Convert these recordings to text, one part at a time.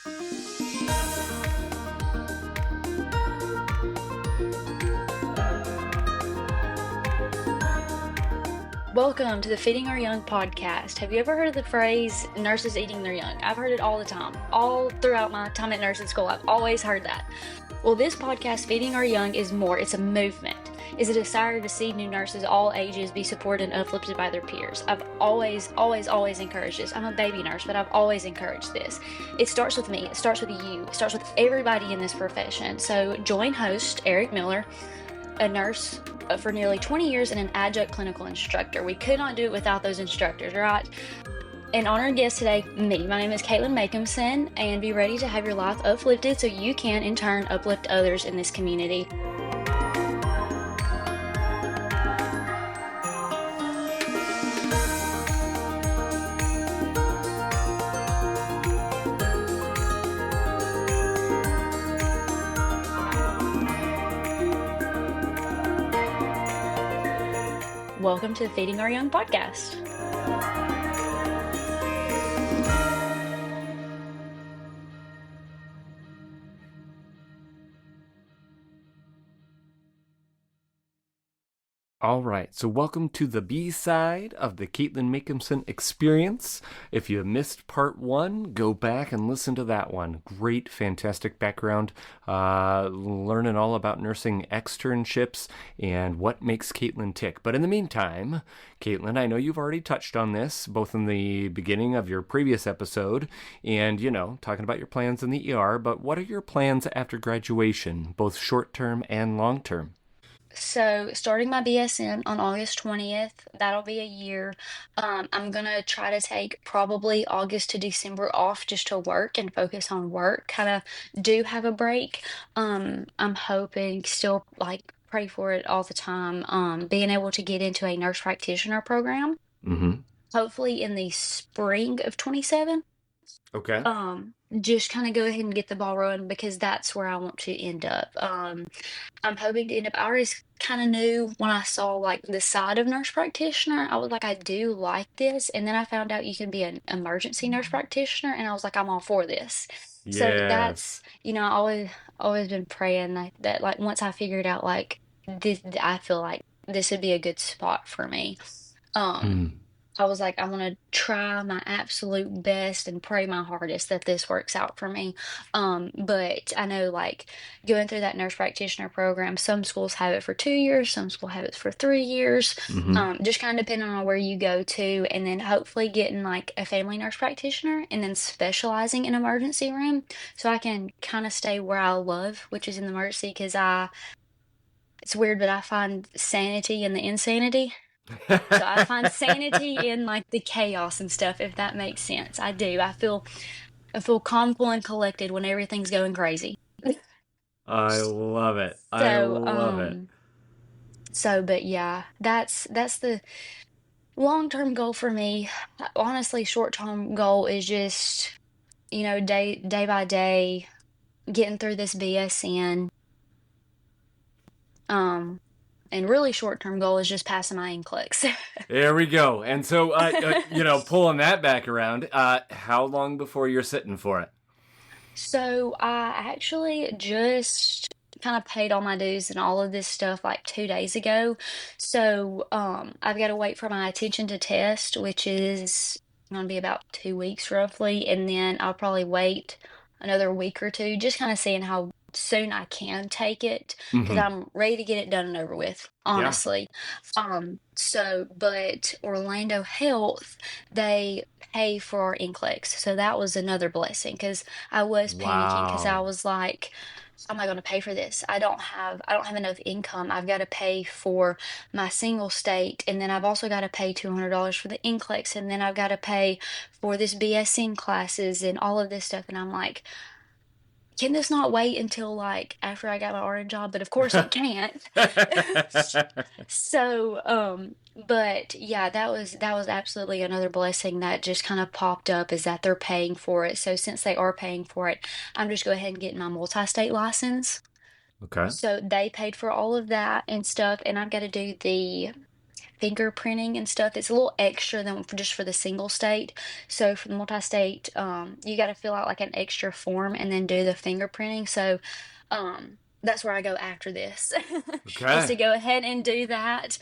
Welcome to the Feeding Our Young podcast. Have you ever heard of the phrase, nurses eating their young? I've heard it all the time. All throughout my time at nursing school, I've always heard that. Well, this podcast, Feeding Our Young, is more. It's a movement. It's a desire to see new nurses all ages be supported and uplifted by their peers. I've always encouraged this. I'm a baby nurse, but I've always encouraged this. It starts with me. It starts with you. It starts with everybody in this profession. So join host Eric Miller, a nurse for nearly 20 years and an adjunct clinical instructor. We could not do it without those instructors, right? An honored guest today, me. My name is Katelyn Makemson, and be ready to have your life uplifted so you can, in turn, uplift others in this community. Welcome to the Feeding Our Young podcast. All right, so welcome to the B-side of the Katelyn Makemson experience. If you missed part one, go back and listen to that one. Great, fantastic background, learning all about nursing externships and what makes Katelyn tick. But in the meantime, Katelyn, I know you've already touched on this, both in the beginning of your previous episode and, talking about your plans in the ER, but what are your plans after graduation, both short-term and long-term? So starting my BSN on August 20th, that'll be a year. I'm going to try to take probably August to December off just to work and focus on work, kind of do have a break. I'm hoping still pray for it all the time, being able to get into a nurse practitioner program, hopefully in the spring of 27. Okay. Just kind of go ahead and get the ball rolling because that's where I want to end up. I'm hoping to end up. I already kind of knew when I saw the side of nurse practitioner, I was like, I do like this. And then I found out you can be an emergency nurse practitioner, and I was like, I'm all for this. Yes. So that's, I always been praying that once I figured out this, I feel like this would be a good spot for me. I was like, I want to try my absolute best and pray my hardest that this works out for me. But I know going through that nurse practitioner program, some schools have it for 2 years, some schools have it for 3 years, just kind of depending on where you go to, and then hopefully getting a family nurse practitioner and then specializing in emergency room so I can kind of stay where I love, which is in the emergency, because it's weird, but I find sanity in the insanity. So I find sanity in the chaos and stuff, if that makes sense. I do. I feel calm, cool, and collected when everything's going crazy. I love it. I love it. So, but yeah, that's the long-term goal for me. Honestly, short-term goal is just, day by day, getting through this BSN. And really short-term goal is just passing my NCLEX. There we go. And so, pulling that back around, how long before you're sitting for it? So I actually just kind of paid all my dues and all of this stuff 2 days ago. So I've got to wait for my attention to test, which is going to be about 2 weeks roughly. And then I'll probably wait another week or two, just kind of seeing how soon I can take it, because I'm ready to get it done and over with, honestly. Yeah. But Orlando Health, they pay for our NCLEX, so that was another blessing, because I was panicking, because I was like, how am I going to pay for this? I don't have enough income. I've got to pay for my single state, and then I've also got to pay $200 for the NCLEX, and then I've got to pay for this BSN classes and all of this stuff, and I'm like, can this not wait until after I got my RN job? But of course it can't. So, but yeah, that was absolutely another blessing that just kind of popped up, is that they're paying for it. So since they are paying for it, I'm just go ahead and get my multi-state license. Okay. So they paid for all of that and stuff, and I've got to do the fingerprinting and stuff. It's a little extra than just for the single state. So for the multi-state, you got to fill out like an extra form and then do the fingerprinting. So that's where I go after this, is Okay. to go ahead and do that.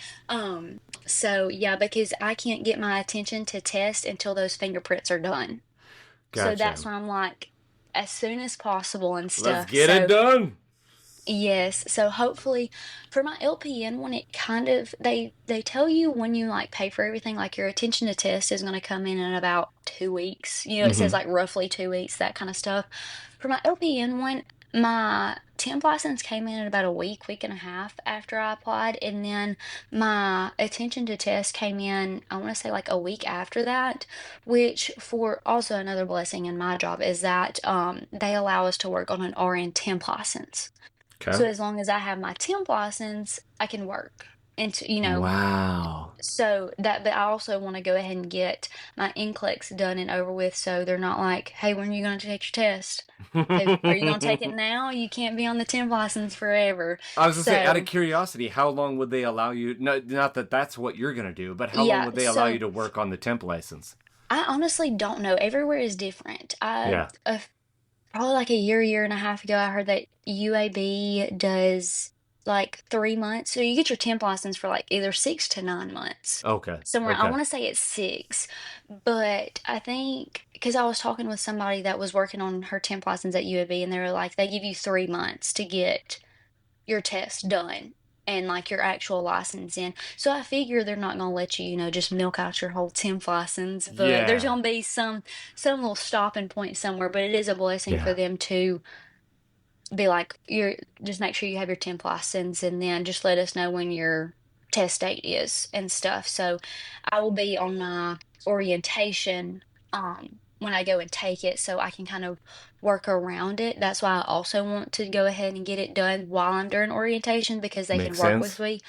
So yeah, because I can't get my attention to test until those fingerprints are done. So Gotcha. that's why I'm like, as soon as possible and Let's stuff. get it So done. yes, so hopefully for my LPN one, it kind of they tell you when you like pay for everything, like your attention to test is going to come in about 2 weeks. You know, it says Mm-hmm. like roughly 2 weeks, that kind of stuff. For my LPN one, my temp license came in about a week and a half after I applied, and then my attention to test came in, I want to say like a week after that, which for also another blessing in my job is that they allow us to work on an RN temp license. Okay. So as long as I have my temp license, I can work. And Wow. so that, but I also want to go ahead and get my NCLEX done and over with, so they're not like, hey, when are you going to take your test? Because are you going to take it now? You can't be on the temp license forever. I was gonna say, out of So curiosity, how long would they allow you? No, not that that's what you're gonna do, but how long yeah, would they allow you so to work on the temp license? I honestly don't know. Everywhere is different. Yeah. Probably like a year and a half ago, I heard that UAB does like 3 months. So you get your temp license for like either 6 to 9 months. Okay. Somewhere, I Okay. want to say it's 6, but I think because I was talking with somebody that was working on her temp license at UAB, and they were like, they give you 3 months to get your test done and like your actual license in. So I figure they're not gonna let you, just milk out your whole temp license, but there's Yeah. gonna be some little stopping point somewhere. But it is a blessing for Yeah. them to be like, you're just make sure you have your temp license and then just let us know when your test date is and stuff. So I will be on my orientation when I go and take it, so I can kind of work around it. That's why I also want to go ahead and get it done while I'm during orientation, because they can Makes work with sense. me.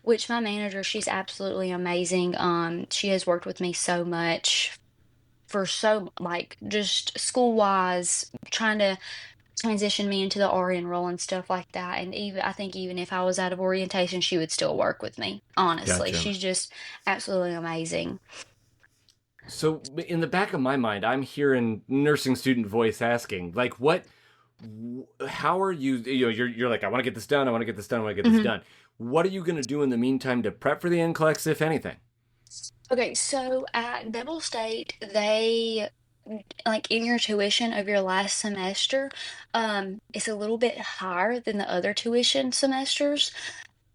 Which my manager, she's absolutely amazing. She has worked with me so much for so like just school wise, trying to transition me into the RN role and stuff like that. And even I think even if I was out of orientation, she would still work with me. Honestly, Gotcha. she's just absolutely amazing. So in the back of my mind, I'm hearing nursing student voice asking, like, what? How are you? You're like, I want to get this done. I want to get this done. I want to get this Mhm. done. What are you gonna do in the meantime to prep for the NCLEX, if anything? Okay, so at Bevel State, they like in your tuition of your last semester, it's a little bit higher than the other tuition semesters.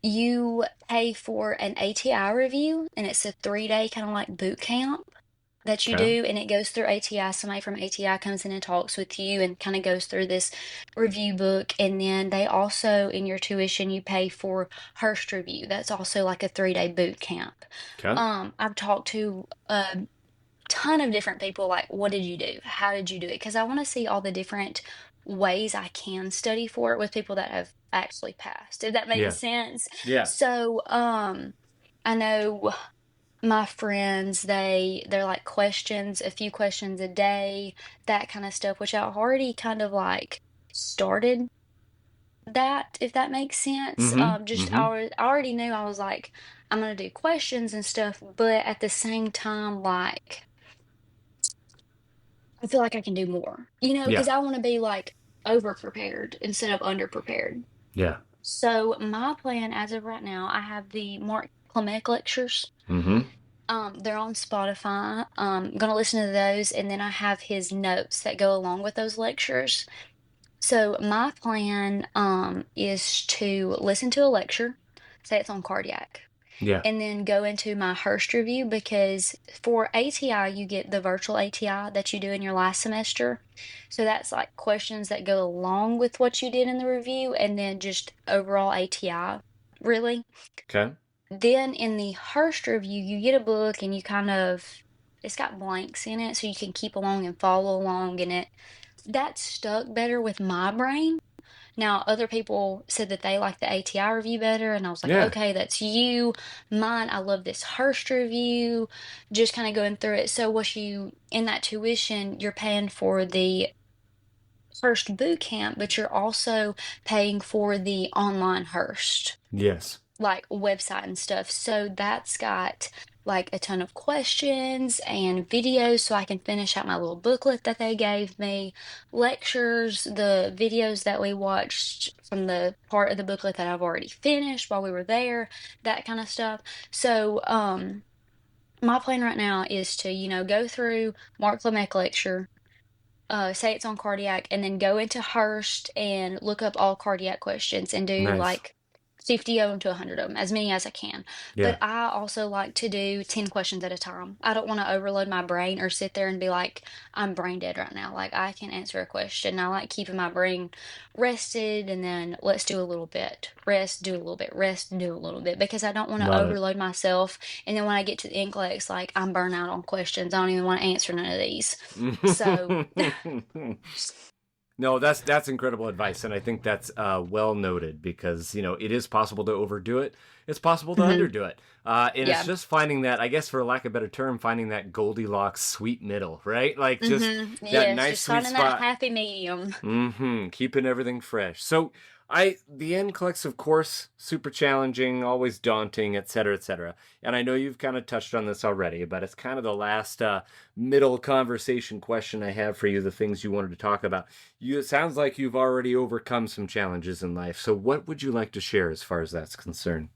You pay for an ATI review, and it's a 3 day kind of like boot camp that you Okay. do, and it goes through ATI. Somebody from ATI comes in and talks with you and kind of goes through this review book. And then they also, in your tuition, you pay for Hearst review. That's also like a 3 day boot camp. Okay. I've talked to a ton of different people, like, what did you do? How did you do it? Because I want to see all the different ways I can study for it with people that have actually passed, if that makes Yeah. sense. Yeah. So, I know my friends, they're like questions, a few questions a day, that kind of stuff, which I already kind of like started that, if that makes sense. Mm-hmm. Just Mm-hmm. I already knew I was like, I'm gonna do questions and stuff, but at the same time, like I feel like I can do more, Yeah. because I want to be like over prepared instead of under prepared. Yeah. So my plan as of right now, I have the Mark Clement lectures. Mm-hmm. They're on Spotify. I'm gonna listen to those, and then I have his notes that go along with those lectures. So my plan is to listen to a lecture, say it's on cardiac, Yeah. and then go into my Hearst review, because for ATI you get the virtual ATI that you do in your last semester. So that's like questions that go along with what you did in the review, and then just overall ATI, really. Okay. Then in the Hearst review, you get a book and you kind of, it's got blanks in it so you can keep along and follow along, and that stuck better with my brain. Now, other people said that they like the ATI review better, and I was like, Yeah. okay, that's you. Mine, I love this Hearst review, just kind of going through it. So, what you, in that tuition, you're paying for the Hearst boot camp, but you're also paying for the online Hearst. Yes. like website and stuff. So that's got like a ton of questions and videos so I can finish out my little booklet that they gave me, lectures, the videos that we watched from the part of the booklet that I've already finished while we were there, that kind of stuff. So, my plan right now is to, go through Mark Lemech lecture, say it's on cardiac, and then go into Hearst and look up all cardiac questions and do Nice. like 50 of them to 100 of them, as many as I can. But Yeah. I also like to do 10 questions at a time. I don't want to overload my brain or sit there and be like, I'm brain dead right now. Like, I can answer a question. I like keeping my brain rested and then let's do a little bit, rest, do a little bit, rest, do a little bit, because I don't want to Love it. overload myself. And then when I get to the NCLEX, like, I'm burnt out on questions. I don't even want to answer none of these. So, No, that's incredible advice, and I think that's well noted because it is possible to overdo it. It's possible to mhm, underdo it, and it's yeah. just finding that, I guess, for lack of a better term, finding that Goldilocks sweet middle, right? Like just that Yes, nice just sweet finding that spot. happy medium. Keeping everything fresh. So the NCLEX, of course, super challenging, always daunting, et cetera, et cetera. And I know you've kind of touched on this already, but it's kind of the last middle conversation question I have for you, the things you wanted to talk about. It sounds like you've already overcome some challenges in life. So what would you like to share as far as that's concerned?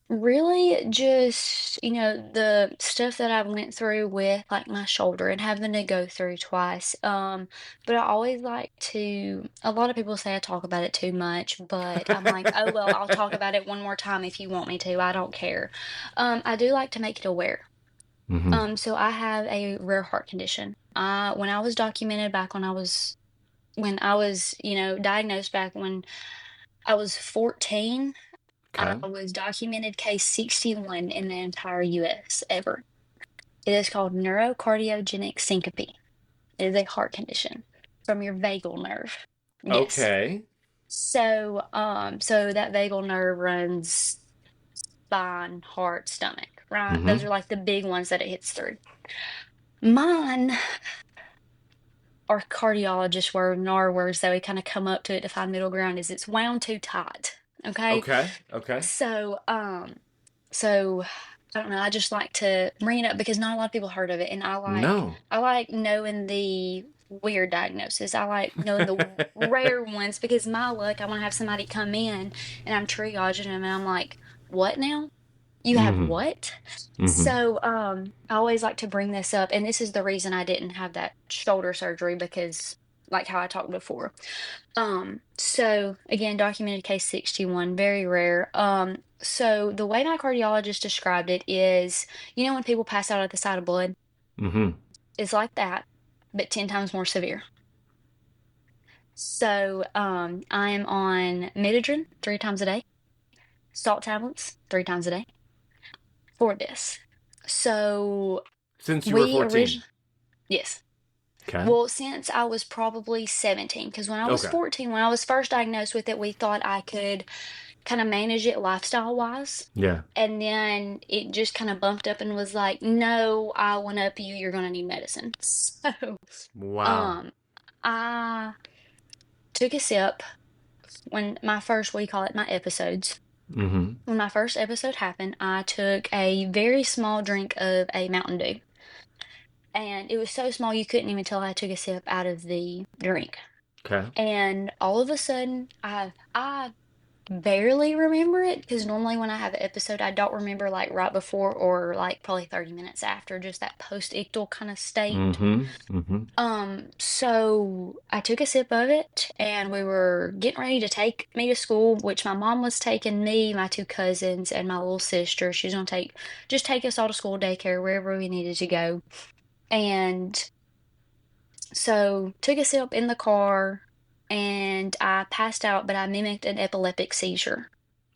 Really just, the stuff that I went through with like my shoulder and having to go through twice. But I always like to, a lot of people say I talk about it too much, but I'm like, oh well, I'll talk about it one more time if you want me to. I don't care. I do like to make it aware. Mm-hmm. So I have a rare heart condition. When I was documented back when I was, diagnosed back when I was 14, I Okay. was documented case 61 in the entire US ever. It is called neurocardiogenic syncope. It is a heart condition from your vagal nerve. Yes. Okay. So that vagal nerve runs spine, heart, stomach, right? Those Mm-hmm. are like the big ones that it hits through. Mine, our cardiologist word and our words that we kind of come up to it to find middle ground is it's wound too tight. Okay. Okay. Okay. So, so I don't know, I just like to bring it up because not a lot of people heard of it, and No. I like knowing the weird diagnosis. I like knowing the rare ones because my luck, I want to have somebody come in and I'm triaging them and I'm like, "What now? You have Mm-hmm. what?" Mm-hmm. So, I always like to bring this up, and this is the reason I didn't have that shoulder surgery because like how I talked before. So again, documented case 61, very rare. So the way my cardiologist described it is, when people pass out at the sight of blood, Mm-hmm. it's like that, but 10 times more severe. So, I am on Midodrine 3 times a day, salt tablets 3 times a day for this. So Since you were we 14. originally, yes. Okay. Well, since I was probably 17, because when I was Okay. 14, when I was first diagnosed with it, we thought I could kind of manage it lifestyle wise. Yeah. And then it just kind of bumped up and was like, no, I one up you, you're gonna need medicine. So, Wow. um, I took a sip when my first, we call it my episodes. Mm-hmm. When my first episode happened, I took a very small drink of a Mountain Dew. And it was so small you couldn't even tell I took a sip out of the drink. Okay. And all of a sudden, I barely remember it because normally when I have an episode, I don't remember like right before or like probably 30 minutes after, just that post-ictal kind of state. Mm-hmm. Mm-hmm. So I took a sip of it and we were getting ready to take me to school, which my mom was taking me, my two cousins, and my little sister. She was gonna just take us all to school, daycare, wherever we needed to go. And so took a sip in the car and I passed out, but I mimicked an epileptic seizure.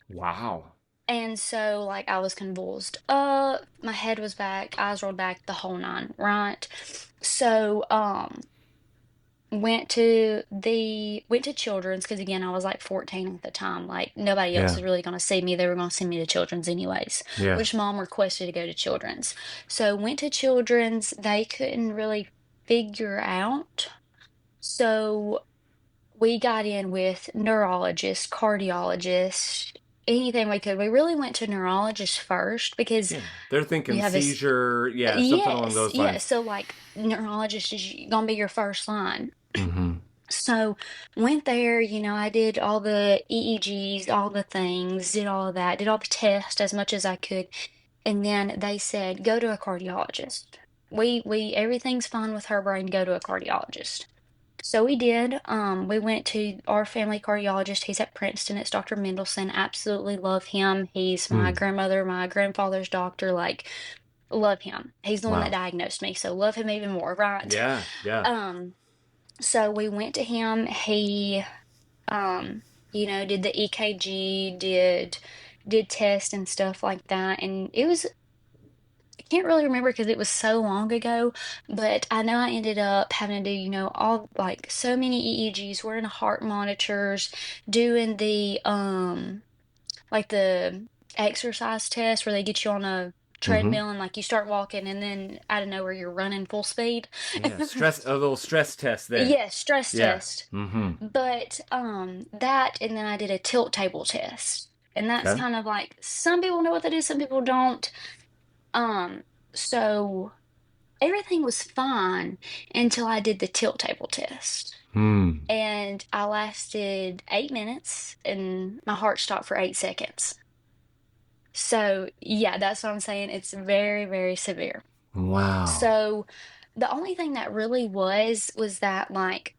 Wow. And so, like, I was convulsed. My head was back, eyes rolled back, the whole nine, right? So, went to Children's because again, I was like 14 at the time. Like, nobody else Yeah. was really gonna see me. They were gonna send me to Children's anyways, Yeah. which mom requested to go to Children's. So went to Children's. They couldn't really figure out. So we got in with neurologists, cardiologists, anything we could. We really went to neurologist first because Yeah. They're you thinking have this. seizure. Yeah, something along Yes, those yes. lines. So like neurologist is gonna be your first line. Mm-hmm. So went there, I did all the EEGs, all the things, did all of that, did all the tests as much as I could. And then they said, go to a cardiologist. We everything's fine with her brain, go to a cardiologist. So we did. We went to our family cardiologist. He's at Princeton. It's Dr. Mendelson. Absolutely love him. He's my Hmm. grandmother, my grandfather's doctor. Like, love him. He's the one that Wow. diagnosed me, so love him even more, right? Yeah, yeah. Um, so we went to him. He, um, did the EKG, did tests and stuff like that, and it was. I can't really remember because it was so long ago, but I know I ended up having to do, all like so many EEGs, wearing heart monitors, doing the like the exercise test where they get you on a Mm-hmm. treadmill and like you start walking and then out of nowhere you're running full speed. Yeah. Stress. A little stress test there. Yes, stress Yeah. test. Mm-hmm. But that and then I did a tilt table test. And that's Okay. kind of like some people know what that is, some people don't. Um, so everything was fine until I did the tilt table test. Hmm. And I lasted 8 minutes and my heart stopped for 8 seconds. So, yeah, that's what I'm saying. It's very, very severe. Wow. So, the only thing that really was that like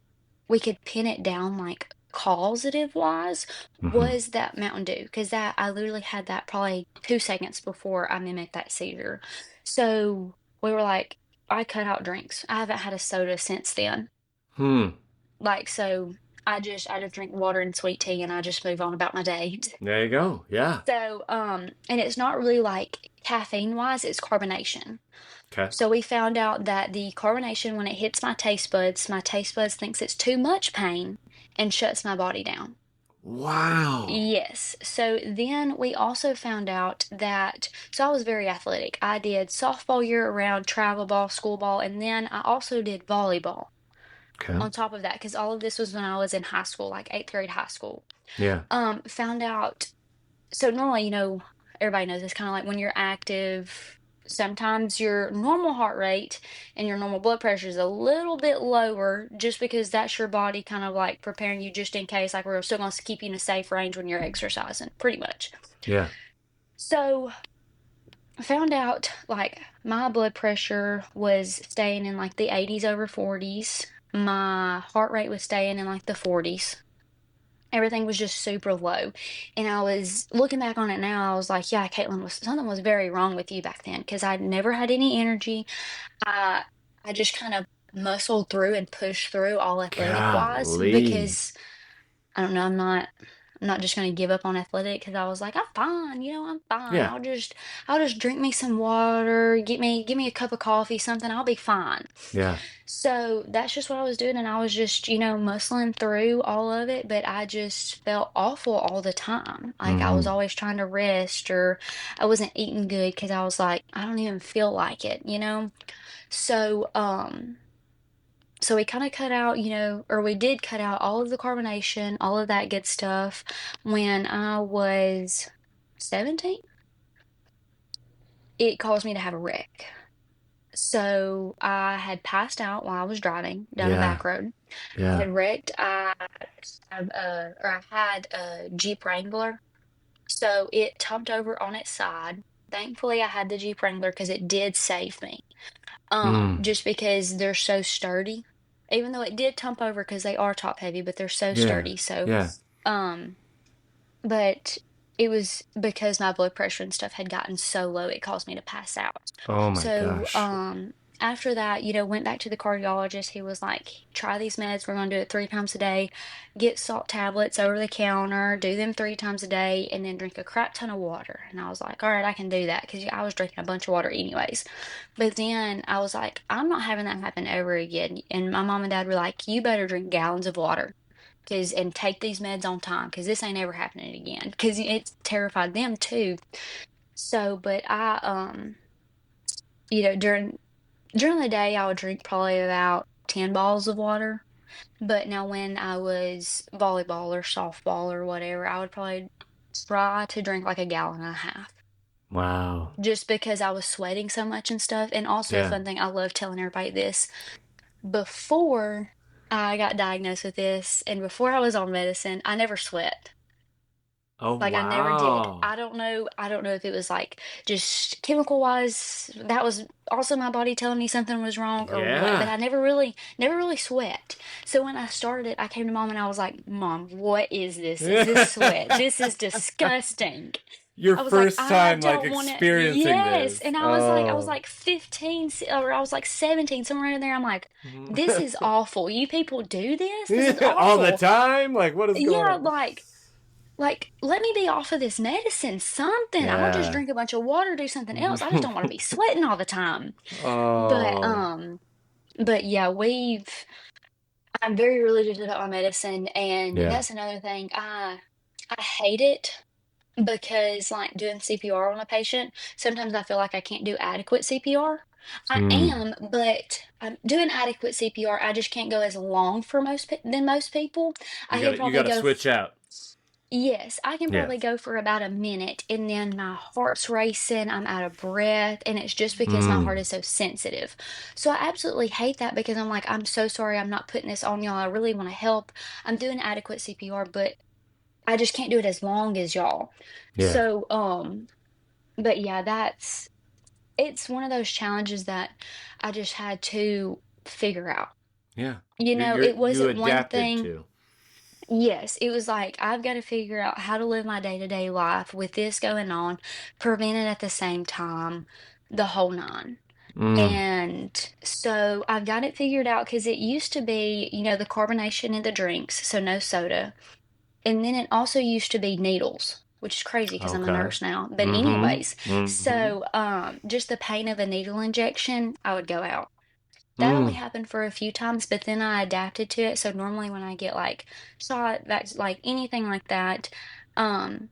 we could pin it down like causative wise Mm-hmm. was that Mountain Dew because that I literally had that probably 2 seconds before I mimicked that seizure. So we were like, I cut out drinks. I haven't had a soda since then. Hmm. Like so I just drink water and sweet tea and I just move on about my day. There you go. Yeah. So and it's not really like caffeine wise, it's carbonation. Okay. So we found out that the carbonation, when it hits my taste buds thinks it's too much pain and shuts my body down. Wow. Yes. So then we also found out that, so I was very athletic. I did softball year round, travel ball, school ball, and then I also did volleyball Okay. on top of that because all of this was when I was in high school, like eighth grade high school. Yeah. Found out so normally, everybody knows it's kind of like when you're active, sometimes your normal heart rate and your normal blood pressure is a little bit lower just because that's your body kind of like preparing you just in case, like we're still going to keep you in a safe range when you're exercising, pretty much. Yeah. So I found out like my blood pressure was staying in like the 80s over 40s. My heart rate was staying in like the 40s. Everything was just super low. And I was looking back on it now, I was like, yeah, Caitlin, something was very wrong with you back then because I never had any energy. I I just kind of muscled through and pushed through all athletic wise Golly. because I don't know, I'm not just gonna give up on athletic because I was like, I'm fine, I'm fine. Yeah. I'll just drink me some water, give me a cup of coffee, something, I'll be fine. Yeah. So that's just what I was doing, and I was just, muscling through all of it, but I just felt awful all the time. Like I was Mm-hmm. always trying to rest, or I wasn't eating good because I was like, I don't even feel like it. So, so we kind of cut out, or we did cut out all of the carbonation, all of that good stuff when I was 17. It caused me to have a wreck. So I had passed out while I was driving down a Yeah. back road. I Yeah. had wrecked. I had a Jeep Wrangler, so it tumped over on its side. Thankfully, I had the Jeep Wrangler because it did save me. Mm. Just because they're so sturdy, even though it did tump over because they are top heavy, but they're so Yeah. sturdy. So, Yeah. um, but it was because my blood pressure and stuff had gotten so low, it caused me to pass out. Oh my So, gosh. after that, went back to the cardiologist. He was like, try these meds. We're going to do it 3 times a day. Get salt tablets over the counter, do them 3 times a day, and then drink a crap ton of water. And I was like, all right, I can do that because I was drinking a bunch of water anyways. But then I was like, I'm not having that happen ever again. And my mom and dad were like, you better drink gallons of water and take these meds on time because this ain't ever happening again because it terrified them too. So, but I, during the day, I would drink probably about 10 bottles of water. But now when I was volleyball or softball or whatever, I would probably try to drink like a gallon and a half Wow. just because I was sweating so much and stuff. And also, a Yeah. fun thing, I love telling everybody this. Before I got diagnosed with this and before I was on medicine, I never sweat. Oh, Like I never did. wow. I don't know if it was like just chemical wise, that was also my body telling me something was wrong or what, but Yeah. I never really sweat. So when I started, I came to mom and I was like, "Mom, what is this? Is this sweat? This is disgusting." Your I was like, first "I time like don't want to." experiencing Yes, this. and I was Oh. like 15 or I was like 17, somewhere in there. I'm like, "This is awful. You people do this? This is All the awful." time? Like what is going Yeah, on? let me be off of this medicine, something. I'll just Yeah. drink a bunch of water, do something else. I just don't want to be sweating all the time. But Oh. but yeah, I'm very religious about my medicine, and Yeah. that's another thing. I hate it because like doing CPR on a patient, sometimes I feel like I can't do adequate CPR. I Mm. am, but I'm doing adequate CPR. I just can't go as long for than most people. I could You probably gotta go. switch out. Yes, I can Yeah. probably go for about a minute and then my heart's racing, I'm out of breath, and it's just because my heart Mm. is so sensitive. So I absolutely hate that because I'm like, I'm so sorry I'm not putting this on y'all. I really want to help. I'm doing adequate CPR, but I just can't do it as long as y'all. Yeah. So, but yeah, it's one of those challenges that I just had to figure out. Yeah. You know, it You wasn't one adapted thing. to. Yes, it was like, I've got to figure out how to live my day-to-day life with this going on, prevent it at the same time, the whole nine. Mm. And so I've got it figured out because it used to be, the carbonation in the drinks, so no soda. And then it also used to be needles, which is crazy because I'm a Okay. nurse now. But Mm-hmm. anyways, Mm-hmm. so just the pain of a needle injection, I would go out. That only Mm. happened for a few times, but then I adapted to it. So normally when I get like shot, that's like anything like that, um,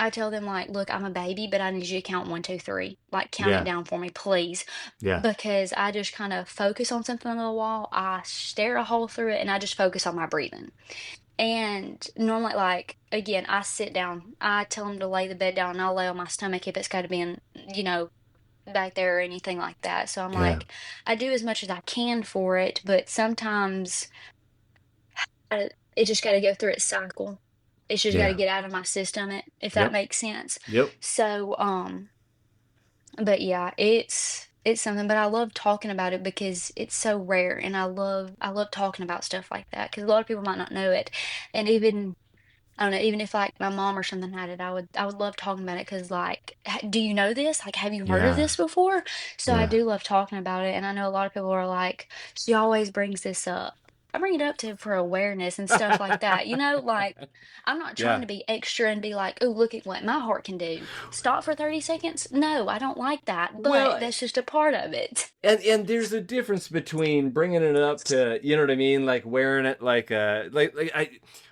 I tell them like, look, I'm a baby, but I need you to count one, two, three. Like count it Yeah. down for me, please. Yeah. Because I just kind of focus on something on the wall. I stare a hole through it and I just focus on my breathing. And normally, like, again, I sit down. I tell them to lay the bed down and I'll lay on my stomach if it's got to be in, back there or anything like that. So I'm Yeah. like, I do as much as I can for it, but sometimes it just got to go through its cycle. It's just got to Yeah. get out of my system, if that Yep. makes sense. Yep. So, but yeah, it's something. But I love talking about it because it's so rare, and I love talking about stuff like that because a lot of people might not know it, and even I don't know, even if like my mom or something had it, I would love talking about it because like, do you know this? Like, have you heard of Yeah. this before? So I Yeah. do love talking about it, and I know a lot of people are like, she always brings this up. I bring it up to for awareness and stuff like that. Like I'm not trying Yeah. to be extra and be like, oh, look at what my heart can do. Stop for 30 seconds. No, I don't like that, Well, but that's just a part of it. and there's a difference between bringing it up to, you know what I mean, like wearing it like I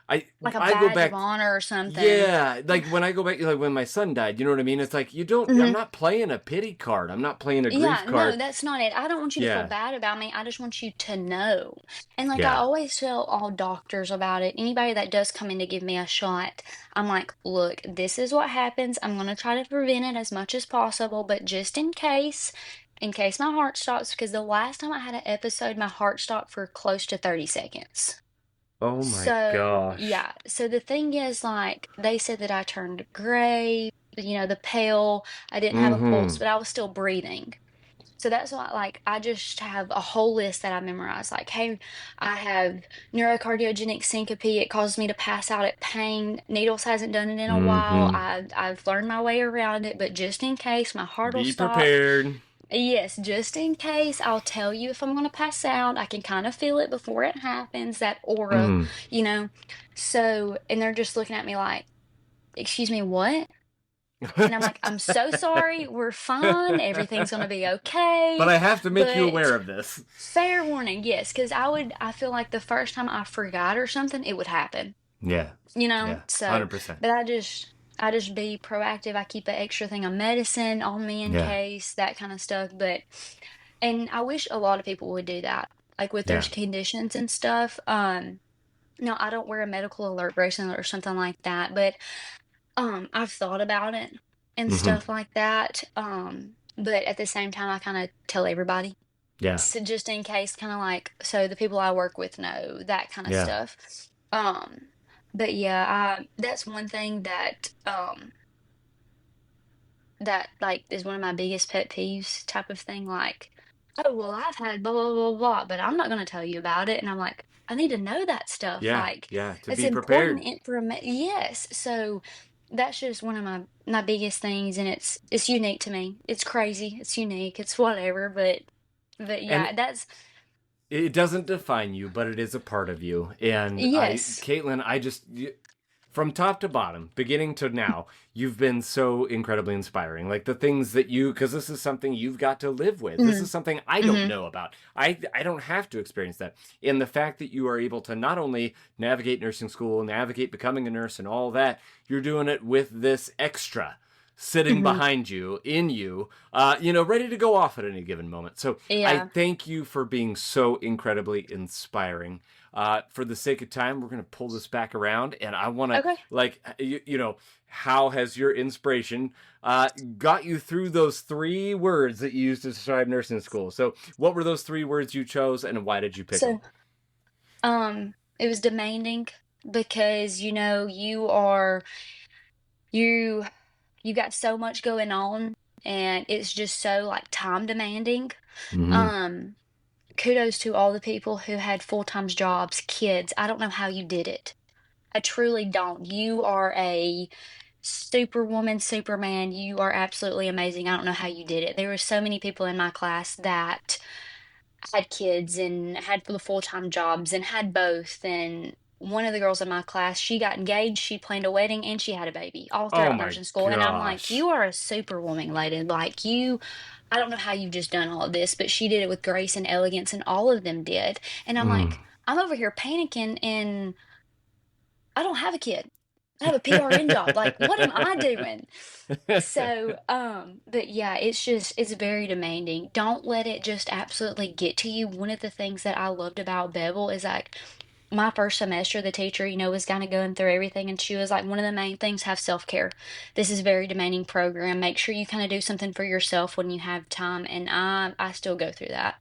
Like a I go badge of back. honor or something. Yeah, like when I go back, like when my son died, you know what I mean? It's like you don't. I'm Mhm. not playing a pity card. I'm not playing a grief Yeah, no, card. that's not it. I don't want you to feel Yeah, bad about me. I just want you to know. And like I yeah, always tell all doctors about it. Anybody that does come in to give me a shot, I'm like, look, this is what happens. I'm going to try to prevent it as much as possible, but just in case my heart stops, because the last time I had an episode, my heart stopped for close to 30 seconds. oh my So, gosh. yeah. So the thing is, like, they said that I turned gray, the pale. I didn't have a pulse, Mm-hmm. but I was still breathing. So that's why, like, I just have a whole list that I memorize. Like, hey, I have neurocardiogenic syncope. It causes me to pass out at pain. Needles hasn't done it in a while. Mm-hmm. I've learned my way around it, but just in case, my heart will Be stop. prepared. Yes, just in case, I'll tell you if I'm going to pass out. I can kind of feel it before it happens, that aura, Mm. you know. So, and they're just looking at me like, excuse me, what? And I'm like, I'm so sorry. We're fine. Everything's going to be But okay. I have to make you aware But of this. fair warning, yes, because I feel like the first time I forgot or something, it would happen, Yeah, yeah, So, 100%. but I just be proactive. I keep an extra thing of medicine on me in Yeah, case, that kind of stuff. And I wish a lot of people would do that, like with their yeah, conditions and stuff. No, I don't wear a medical alert bracelet or something like that, but I've thought about it and Hmm. stuff like that. But at the same time, I kind of tell everybody. Yeah. So just in case, kind of like, so the people I work with know that kind of Yeah. stuff. Um, but yeah, that's one thing that like is one of my biggest pet peeves type of thing. Like, oh well, I've had blah blah blah blah, but I'm not going to tell you about it. And I'm like, I need to know that stuff. Yeah. Like, Yeah. To it's be important prepared. information. Yes, so that's just one of my biggest things, and it's unique to me. It's crazy. It's unique. It's whatever, but And yeah, that's it doesn't define you, but it is a part of you. And yes. Caitlin, from top to bottom, beginning to now, you've been so incredibly inspiring. Like the things that because this is something you've got to live with. This Hmm. is something I don't Hmm. know about. I don't have to experience that. And the fact that you are able to not only navigate nursing school, navigate becoming a nurse, and all that, you're doing it with this extra sitting Hmm. behind you, in you, ready to go off at any given moment. So I Yeah. thank you for being so incredibly inspiring. For the sake of time, we're going to pull this back around, and I want to, Okay. like, how has your inspiration got you through those three words that you used to describe nursing school? So, what were those three words you chose, and why did you pick them? So, it was demanding because you you got so much going on, and it's just so like time demanding. Mm-hmm. Um, Kudos to all the people who had full-time jobs, kids. I don't know how you did it. I truly don't. You are a superwoman, superman. You are absolutely amazing. I don't know how you did it. There were so many people in my class that had kids and had the full-time jobs and had both. And one of the girls in my class, she got engaged, she planned a wedding, and she had a baby all Oh throughout my nursing school. And I'm like, gosh. you are a superwoman, lady. Like you, I don't know how you've just done all of this, but she did it with grace and elegance, and all of them did. And I'm Mm. like, I'm over here panicking, and I don't have a kid. I have a PRN job. Like, what am I doing? So, but yeah, it's very demanding. Don't let it just absolutely get to you. One of the things that I loved about Bevel is like my first semester, the teacher, was kind of going through everything, and she was like, one of the main things, have self-care. This is a very demanding program. Make sure you kind of do something for yourself when you have time, and I still go through that.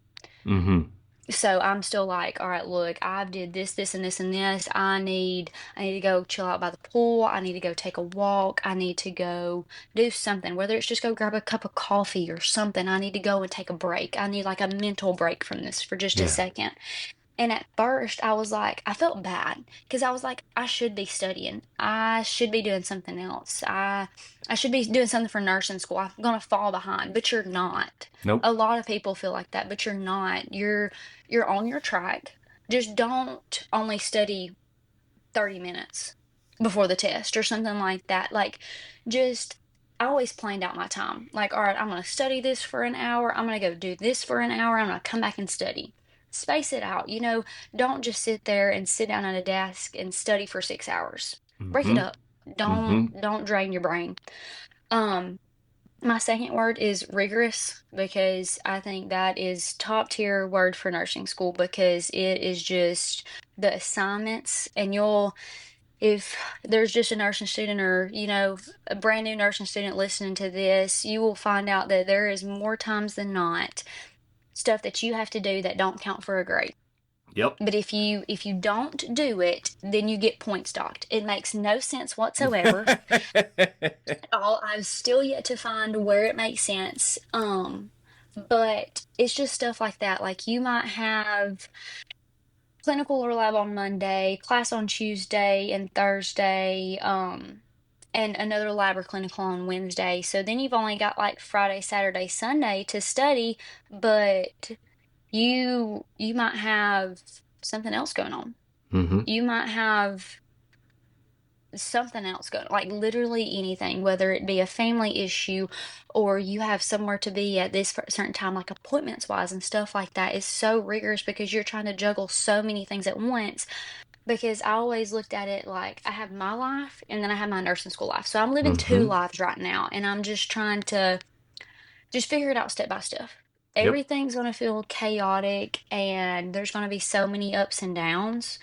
Mm-hmm. So I'm still like, all right, look, I did this, this, and this, and this. I need to go chill out by the pool. I need to go take a walk. I need to go do something, whether it's just go grab a cup of coffee or something. I need to go and take a break. I need like a mental break from this for just a Yeah. second. And at first, I was like, I felt bad because I was like, I should be studying. I should be doing something else. I should be doing something for nursing school. I'm gonna fall behind, but you're not. Nope. A lot of people feel like that, but you're not. You're on your track. Just don't only study 30 minutes before the test or something like that. Like, just, I always planned out my time. Like, all right, I'm going to study this for an hour. I'm going to go do this for an hour. I'm going to come back and study. Space it out. Don't just sit there and sit down at a desk and study for 6 hours. Break it Mm-hmm. up. Don't Mm-hmm. don't drain your brain. Um, my second word is rigorous because I think that is top tier word for nursing school because it is just the assignments, and if there's just a nursing student or a brand new nursing student listening to this, you will find out that there is more times than not stuff that you have to do that don't count for a grade. Yep. But if you don't do it, then you get point stocked. It makes no sense whatsoever. All I've still yet to find where it makes sense. But it's just stuff like that. Like, you might have clinical or lab on Monday, class on Tuesday and Thursday, and another lab or clinical on Wednesday. So then you've only got like Friday, Saturday, Sunday to study, but you might have something else going on. Mm-hmm. You might have something else going, like literally anything, whether it be a family issue or you have somewhere to be at this certain time, like appointments wise and stuff like that. Is so rigorous because you're trying to juggle so many things at once. Because I always looked at it like I have my life and then I have my nursing school life. So I'm living two Mm-hmm. lives right now, and I'm just trying to just figure it out step by step. Yep. Everything's going to feel chaotic, and there's going to be so many ups and downs,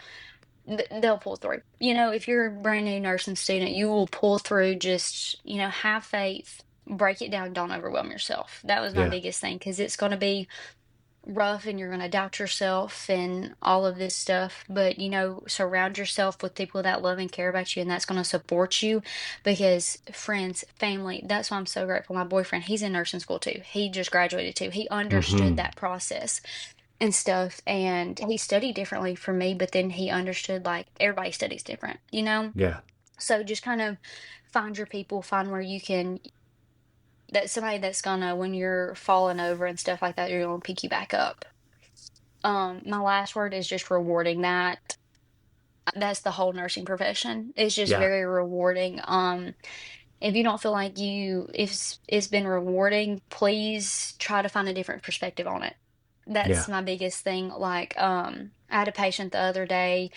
they'll pull through. If you're a brand new nursing student, you will pull through. Just, have faith, break it down, don't overwhelm yourself. That was my Yeah. biggest thing because it's going to be rough and you're going to doubt yourself and all of this stuff. But, surround yourself with people that love and care about you, and that's going to support you because friends, family, that's why I'm so grateful. My boyfriend, he's in nursing school too. He just graduated too. He understood Mm-hmm. that process and stuff, and he studied differently from me, but then he understood like everybody studies different. Yeah. So just kind of find your people, find where you can, that's somebody that's gonna, when you're falling over and stuff like that, you're gonna pick you back up. My last word is just rewarding. That's the whole nursing profession. It's just Yeah. very rewarding. If you don't feel like if it's been rewarding, please try to find a different perspective on it. Yeah. That's my biggest thing. Like, I had a patient the other day.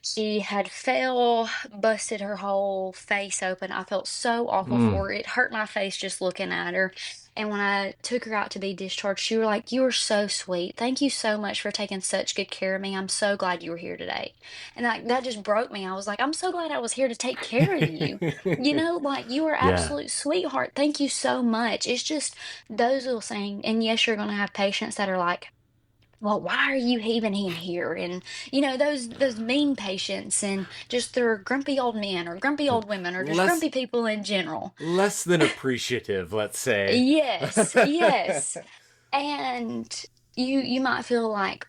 She had fell, busted her whole face open. I felt so awful Mm. for her. It hurt my face just looking at her. And when I took her out to be discharged, she was like, "You were so sweet. Thank you so much for taking such good care of me. I'm so glad you were here today." And like that just broke me. I was like, "I'm so glad I was here to take care of you. Like you were Yeah. absolute sweetheart. Thank you so much." It's just those little things. And yes, you're gonna have patients that are like, "Well, why are you even in here?" And those mean patients, and just they're grumpy old men or grumpy old women or just Less grumpy people in general. less than appreciative, let's say. Yes, yes. And you might feel like,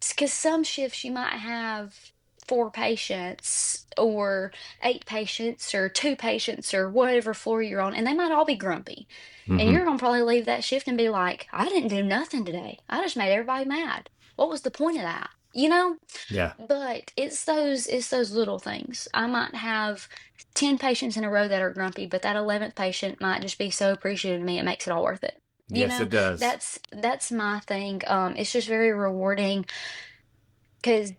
because some shifts you might have four patients or eight patients or two patients or whatever floor you're on, and they might all be grumpy. And Mm-hmm. you're gonna probably leave that shift and be like, "I didn't do nothing today. I just made everybody mad. What was the point of that?" Yeah. But it's those little things. I might have 10 patients in a row that are grumpy, but that 11th patient might just be so appreciative of me, it makes it all worth it. You Yes, know, it does. that's my thing. It's just very rewarding because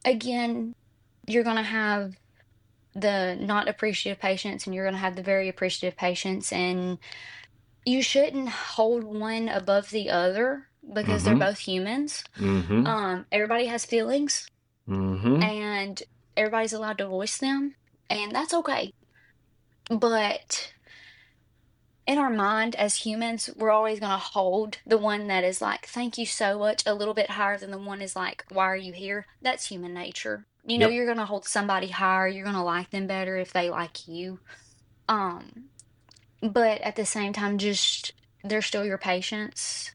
again, you're gonna have the not appreciative patients and you're gonna have the very appreciative patients, and you shouldn't hold one above the other because they're Mm-hmm. both humans. Mm-hmm. Everybody has feelings Mm-hmm. and everybody's allowed to voice them, and that's okay. But in our mind as humans, we're always going to hold the one that is like, "Thank you so much," a little bit higher than the one is like, "Why are you here?" That's human nature. Yep. You're going to hold somebody higher. You're going to like them better if they like you. Um, but at the same time, just they're still your patients.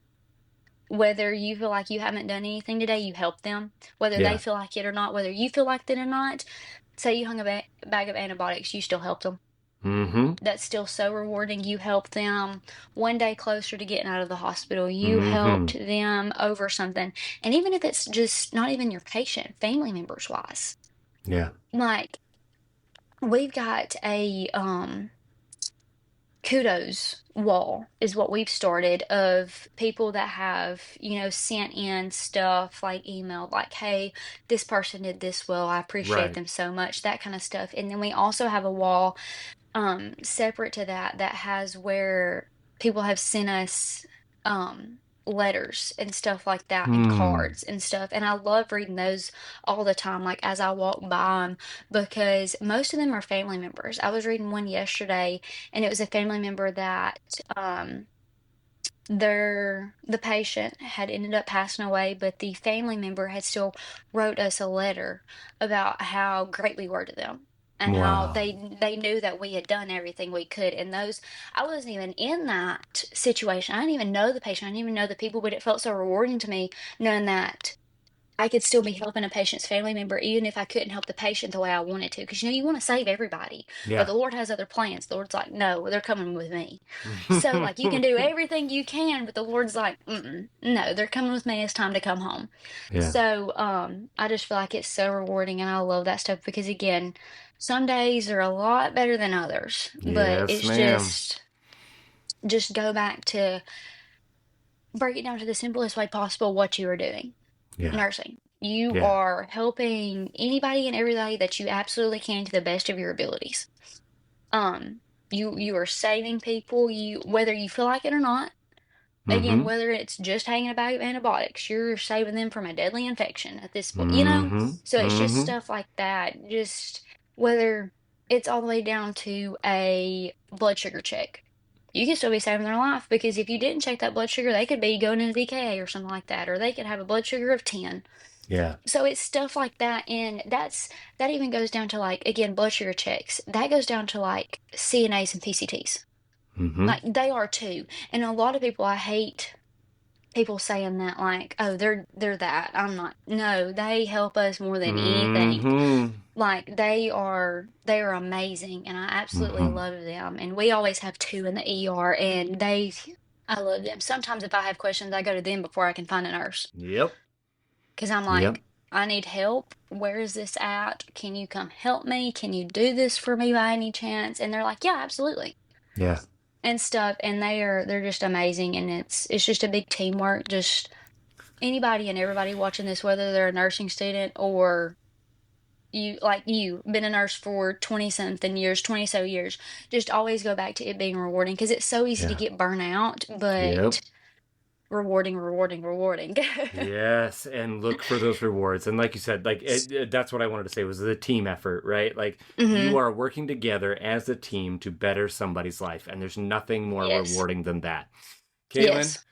Whether you feel like you haven't done anything today, you help them. Whether they Yeah. feel like it or not, whether you feel like it or not, say you hung a bag of antibiotics, you still helped them. Mm-hmm. That's still so rewarding. You helped them one day closer to getting out of the hospital. You Mm-hmm. helped them over something. And even if it's just not even your patient, family members wise, Yeah. like we've got a kudos wall is what we've started of people that have sent in stuff like emailed like, "Hey, this person did this well, I appreciate Right. them so much," that kind of stuff. And then we also have a wall separate to that that has where people have sent us letters and stuff like that and Hmm. cards and stuff, and I love reading those all the time, like as I walk by them, because most of them are family members. I was reading one yesterday, and it was a family member that the patient had ended up passing away, but the family member had still wrote us a letter about how great we were to them and how Wow. they knew that we had done everything we could. And those, I wasn't even in that situation. I didn't even know the patient. I didn't even know the people, but it felt so rewarding to me knowing that I could still be helping a patient's family member, even if I couldn't help the patient the way I wanted to. Because, you want to save everybody, but Yeah. the Lord has other plans. The Lord's like, "No, they're coming with me." So, like, you can do everything you can, but the Lord's like, "Mm-mm, no, they're coming with me. It's time to come home." Yeah. So, I just feel like it's so rewarding, and I love that stuff because, again, some days are a lot better than others, but Yes, it's ma'am. just go back to break it down to the simplest way possible what you are doing. Yeah. Nursing. You Yeah. are helping anybody and everybody that you absolutely can to the best of your abilities. You are saving people, whether you feel like it or not. Again, Mm-hmm. whether it's just hanging a bag of antibiotics, you're saving them from a deadly infection at this point, Mm-hmm. So it's just Mm-hmm. stuff like that. Just whether it's all the way down to a blood sugar check. You can still be saving their life because if you didn't check that blood sugar, they could be going into DKA or something like that, or they could have a blood sugar of 10. Yeah. So it's stuff like that, and that even goes down to like again blood sugar checks. That goes down to like CNAs and PCTs. Mm-hmm. Like they are too. And a lot of people I hate people saying that like, oh, they're that. I'm not. No, they help us more than anything. Mm-hmm. Like they are amazing and I absolutely Mm-hmm. love them. And we always have two in the ER and I love them. Sometimes if I have questions, I go to them before I can find a nurse. Yep. Because I'm Yep. like, I need help. Where is this at? Can you come help me? Can you do this for me by any chance? And they're like, yeah, absolutely. Yeah. And stuff. And they're just amazing. And it's just a big teamwork. Just anybody and everybody watching this, whether they're a nursing student or you been a nurse for 20 something years, 20 so years, just always go back to it being rewarding because it's so easy to Yeah. get burnt out, Yep. but rewarding, rewarding, rewarding. Yes, and look for those rewards. And like you said, like that's what I wanted to say was the team effort, right? Like Hmm. you are working together as a team to better somebody's life, and there's nothing more Yes. rewarding than that. Katelyn, Yes.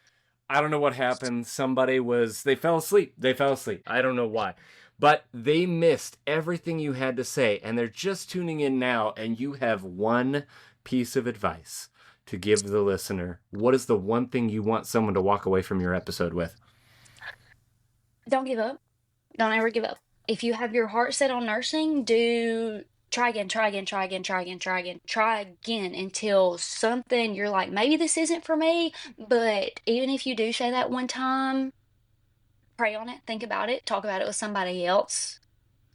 I don't know what happened. They fell asleep. They fell asleep. I don't know why. But they missed everything you had to say, and they're just tuning in now, and you have one piece of advice to give the listener. What is the one thing you want someone to walk away from your episode with? Don't give up. Don't ever give up. If you have your heart set on nursing, do try again, try again, try again, try again, try again, try again until something you're like, maybe this isn't for me. But even if you do say that one time, pray on it, think about it, talk about it with somebody else,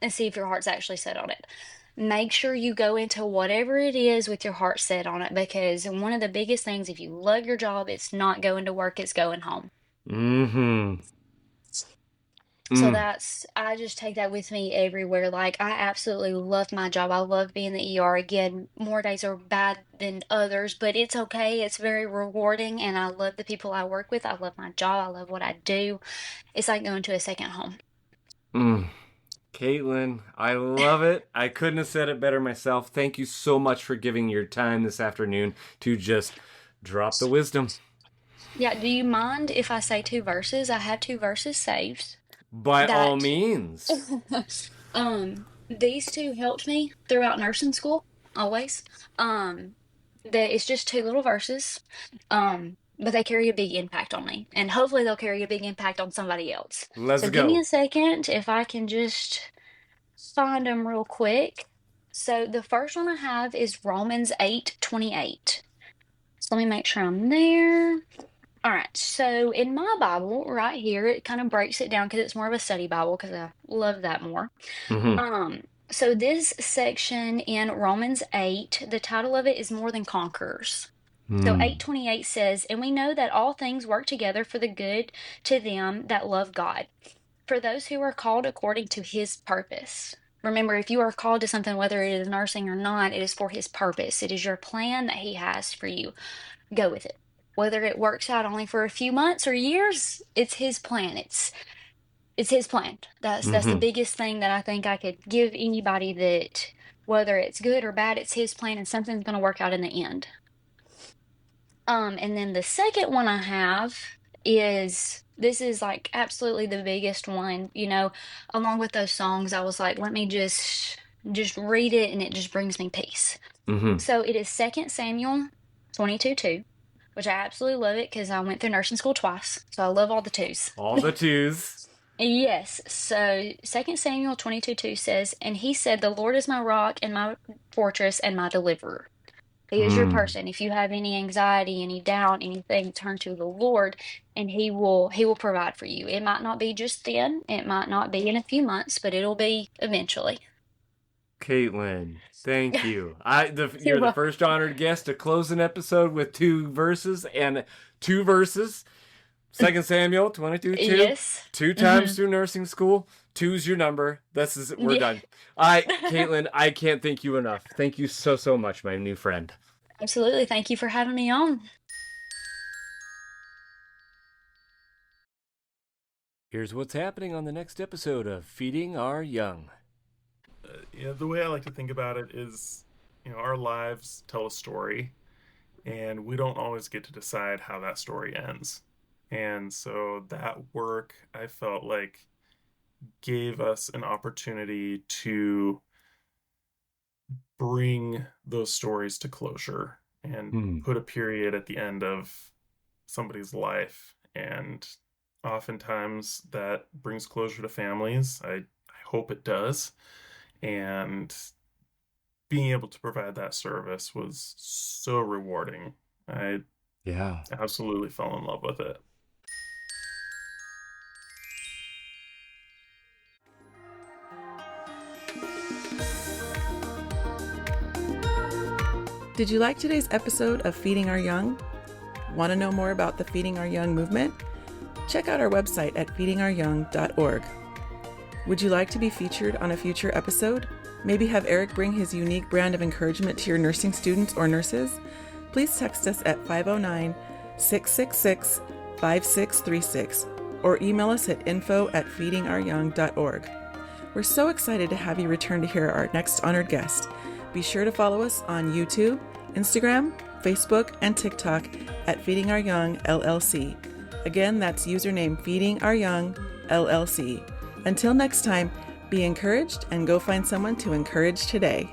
and see if your heart's actually set on it. Make sure you go into whatever it is with your heart set on it because one of the biggest things, if you love your job, it's not going to work, it's going home. Mm-hmm. So Mm. I just take that with me everywhere. Like, I absolutely love my job. I love being the ER. Again, more days are bad than others, but it's okay. It's very rewarding, and I love the people I work with. I love my job. I love what I do. It's like going to a second home. Mm. Katelyn, I love it. I couldn't have said it better myself. Thank you so much for giving your time this afternoon to just drop the wisdom. Yeah, do you mind if I say two verses? I have two verses saved By all that means. these two helped me throughout nursing school, always. Um, that it's just two little verses. But they carry a big impact on me, and hopefully they'll carry a big impact on somebody else. Let's So give me go. a second if I can just find them real quick. So the first one I have is Romans 8:28. So let me make sure I'm there. All right, so in my Bible right here, it kind of breaks it down because it's more of a study Bible because I love that more. Mm-hmm. So this section in Romans 8, the title of it is More Than Conquerors. So Mm. 8:28 says, "And we know that all things work together for the good to them that love God, for those who are called according to his purpose." Remember, if you are called to something, whether it is nursing or not, it is for his purpose. It is your plan that he has for you. Go with it. Whether it works out only for a few months or years, it's his plan. It's his plan. That's the Mm-hmm. biggest thing that I think I could give anybody, that whether it's good or bad, it's his plan and something's going to work out in the end. And then the second one I have is this is like absolutely the biggest one, along with those songs. I was like, let me just read it and it just brings me peace. Mm-hmm. So it is 2 Samuel 22:2, which I absolutely love it because I went through nursing school twice. So I love all the twos. All the twos. Yes. So 2 Samuel 22:2 says, "And he said, The Lord is my rock and my fortress and my deliverer." He is your Mm. person. If you have any anxiety, any doubt, anything, turn to the Lord and he will provide for you. It might not be just then, it might not be in a few months, but it'll be eventually. Katelyn, thank you. You're You're the welcome. first honored guest to close an episode with two verses and two verses. 2 Samuel 22:2. Yes. Two Hmm. times through nursing school. Two's your number. We're Yeah. done. Katelyn, I can't thank you enough. Thank you so so much, my new friend. Absolutely. Thank you for having me on. Here's what's happening on the next episode of Feeding Our Young. The way I like to think about it is, our lives tell a story, and we don't always get to decide how that story ends. And so that work, I felt like, gave us an opportunity to bring those stories to closure and Hmm. put a period at the end of somebody's life. And oftentimes that brings closure to families. I hope it does. And being able to provide that service was so rewarding. I Yeah. absolutely fell in love with it. Did you like today's episode of Feeding Our Young? Want to know more about the Feeding Our Young movement? Check out our website at feedingouryoung.org. Would you like to be featured on a future episode? Maybe have Eric bring his unique brand of encouragement to your nursing students or nurses? Please text us at 509-666-5636 or email us at info@feedingouryoung.org. We're so excited to have you return to hear our next honored guest. Be sure to follow us on YouTube, Instagram, Facebook, and TikTok at Feeding Our Young LLC. Again, that's username Feeding Our Young LLC. Until next time, be encouraged and go find someone to encourage today.